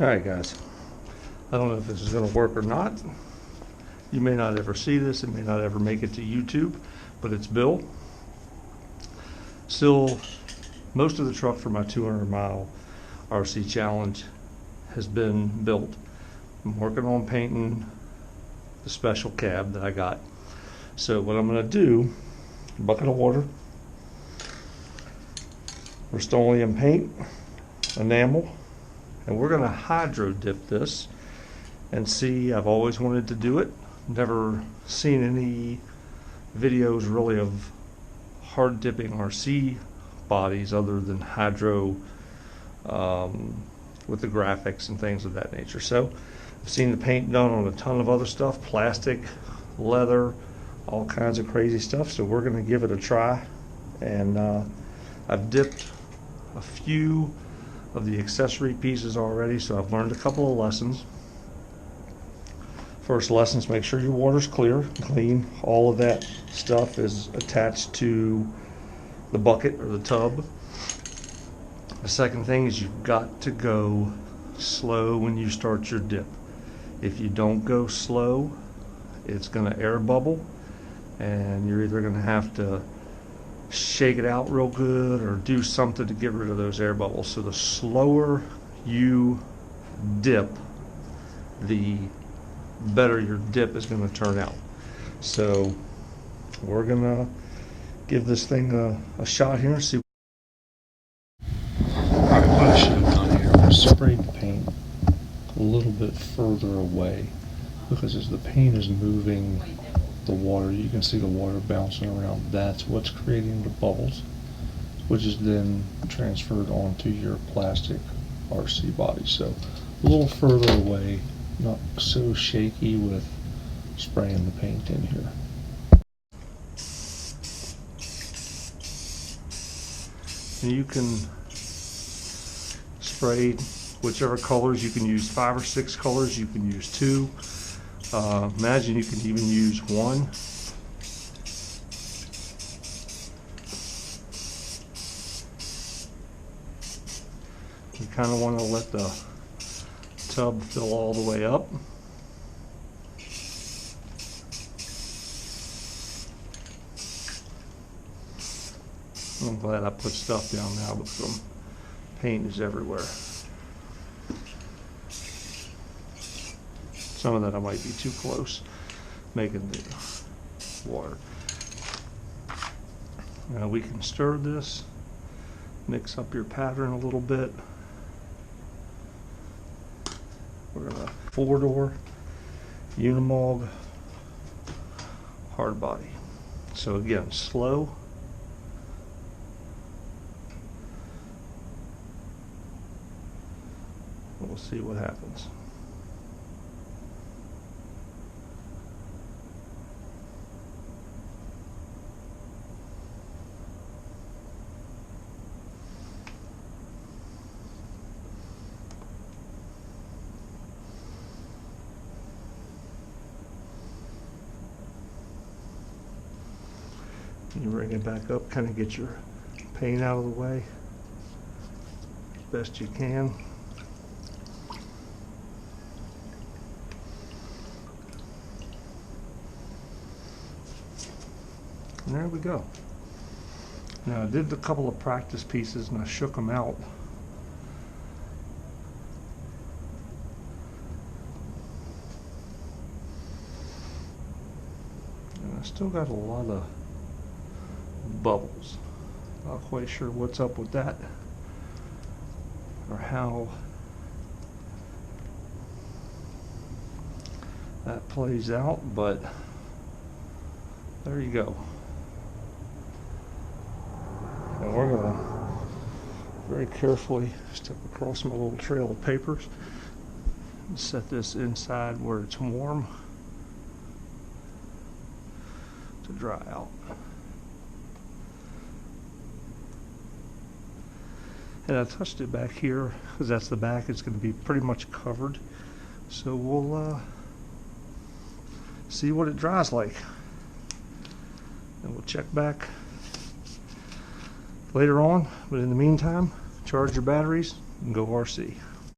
Alright guys, I don't know if this is going to work or not. You may not ever see this, it may not ever make it to YouTube, but it's Bill. Still, most of the truck for my 200-mile RC challenge has been built. I'm working on painting the special cab that I got. So what I'm going to do, a bucket of water, Rust-Oleum paint, enamel, and we're going to hydro dip this and see. I've always wanted to do it. Never seen any videos really of hard dipping RC bodies other than hydro with the graphics and things of that nature. So I've seen the paint done on a ton of other stuff, plastic, leather, all kinds of crazy stuff. So we're going to give it a try. And I've dipped a few of the accessory pieces already, so I've learned a couple of lessons. First lessons, make sure your water's clear, clean. All of that stuff is attached to the bucket or the tub. The second thing is you've got to go slow when you start your dip. If you don't go slow, it's going to air bubble, and you're either going to have to shake it out real good or do something to get rid of those air bubbles. So the slower you dip, the better your dip is going to turn out. So we're going to give this thing a shot here and see. Alright, what I should have done here was sprayed the paint a little bit further away, because as the paint is moving the water, you can see the water bouncing around. That's what's creating the bubbles, which is then transferred onto your plastic RC body. So a little further away, not so shaky with spraying the paint in here. And you can spray whichever colors. You can use 5 or 6 colors, you can use 2. Imagine you can even use 1. You kind of want to let the tub fill all the way up. I'm glad I put stuff down now because paint is everywhere. Some of that I might be too close, making the water. Now we can stir this, mix up your pattern a little bit. We're gonna 4-door Unimog Hardbody. So again, slow. We'll see what happens. You bring it back up, kind of get your paint out of the way as best you can. And there we go. Now I did a couple of practice pieces and I shook them out. And I still got a lot of bubbles. Not quite sure what's up with that or how that plays out, but there you go. And we're going to very carefully step across my little trail of papers and set this inside where it's warm to dry out. And I touched it back here because that's the back. It's going to be pretty much covered. So we'll see what it dries like. And we'll check back later on. But in the meantime, charge your batteries and go RC.